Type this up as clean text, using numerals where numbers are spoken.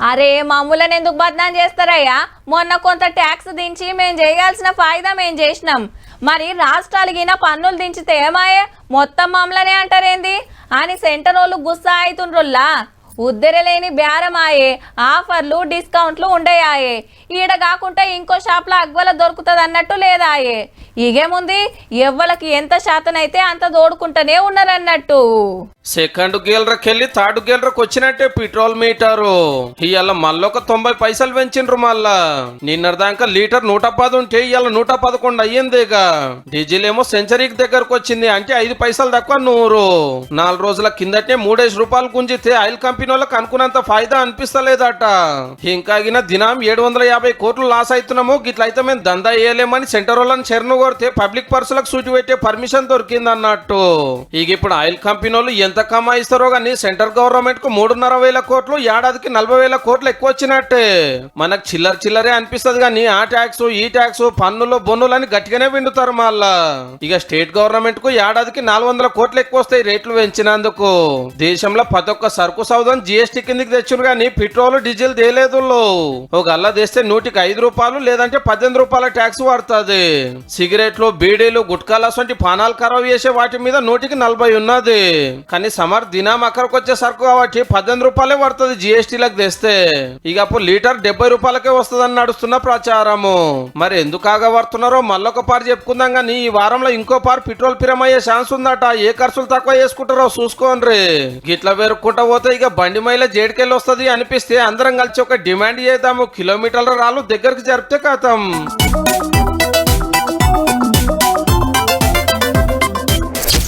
అరే మామూలని ఎందుకు బద్నాం చేస్తారయ్యా? మొన్న కొంత ట్యాక్స్ దించి మేము చేయాల్సిన ఫాయిదా మేము చేసినాం. మరి రాష్ట్రాలు గిన పన్నులు దించితే ఏమాయే? మొత్తం మామూలనే అంటారేంది అని సెంటర్ వాళ్ళు గుస్సా అవుతుండ్రుల్లా. ఉద్దెరలేని బేరమాయే, ఆఫర్లు డిస్కౌంట్లు ఉండయాయే. ఈడ కాకుండా ఇంకో షాప్లో అగ్వల దొరుకుతుంది అన్నట్టు లేదాయే. ఇగేముంది, ఎవ్వలకి ఎంత శాతం అయితే అంత దోడుకుంటూనే ఉన్నారన్నట్టు. సెకండ్ గేలరకెళ్ళి థర్డ్ గేలరకు వచ్చినట్టే పెట్రోల్ మీటరు ఇవాళ మళ్ళొక 90 పైసలు పెంచిండ్రు. మళ్ళా నిన్నటిదాకా లీటర్ 110 ఉంటే ఇవాళ 111 అయ్యిందిగా. డీజిల్ ఏమో సెంచరీకి దగ్గరకు వచ్చింది, అంటే 5 పైసలు తక్కువ 100. 4 రోజుల కిందటే 3 రూపాయలు గుంజితే ఆయిల్ కంపెనీ వాళ్ళకి అనుకున్నంత ఫాయిదా అనిపిస్తలేదట. ఇంకా దినం 750 కోట్లు లాస్ అవుతున్నాము. గిట్లయితే మేము దందా వేయలేమని సెంటర్ వాళ్ళని చెరును కొడితే పబ్లిక్ పర్సులకు సూటి పెట్టే పర్మిషన్ దొరికింది అన్నట్టు. ఇక ఇప్పుడు ఆయిల్ కంపెనీ వాళ్ళు ఎంత కమాయిస్తారో గానీ సెంట్రల్ గవర్నమెంట్ కు 3,500 కోట్లు, ఏడాదికి 40,000 కోట్లు ఎక్కువ వచ్చినట్టే. మనకు చిల్లరే అనిపిస్తుంది గానీ ఆ ట్యాక్స్ ఈ ట్యాక్స్ పన్నులు బొన్నులు అని గట్టిగానే విండుతారు. మళ్ళా ఇక స్టేట్ గవర్నమెంట్ కు ఏడాదికి 400 కోట్లు ఎక్కువ వస్తాయి రేట్లు పెంచినందుకు. దేశంలో ప్రతి ఒక్క సరుకు సౌదం జిఎస్టీ కిందికి తెచ్చును గానీ పెట్రోల్ డీజిల్ తేలేదు. ఒక గల్లా తెస్తే 100కి 5 రూపాయలు లేదంటే 18 రూపాయల ట్యాక్స్ పడుతుంది. సిగరెట్లు, బీడీలు, గుట్కాలు వంటి పానాలు ఖరాబ్ చేసే వాటి మీద 100కి 40 ఉన్నది. కానీ సమర్ దినం అక్కడికి వచ్చే సరుకు కాబట్టి 18 రూపాయలే పడుతుంది జిఎస్టీలకు తెస్తే. ఇక అప్పుడు లీటర్ 70 రూపాయలకే వస్తుందని నడుస్తున్న ప్రచారము. మరి ఎందుకు ఆగబడుతున్నారో మళ్ళొక పారు చెప్పుకుందాం గానీ ఈ వారంలో ఇంకో పారు పెట్రోల్ పిరమయ్యే ఛాన్స్ ఉందట. ఏ ఖర్చులు తక్కువ చేసుకుంటారో చూసుకోండి. గిట్లా వేరుకుంటా పోతే ఇక బండి మైల జేడికెళ్ళి వస్తుంది అనిపిస్తే అందరం కలిసి ఒక డిమాండ్ చేద్దాము. కిలోమీటర్ల రాళ్ళు దగ్గరికి జరిపితే కథం.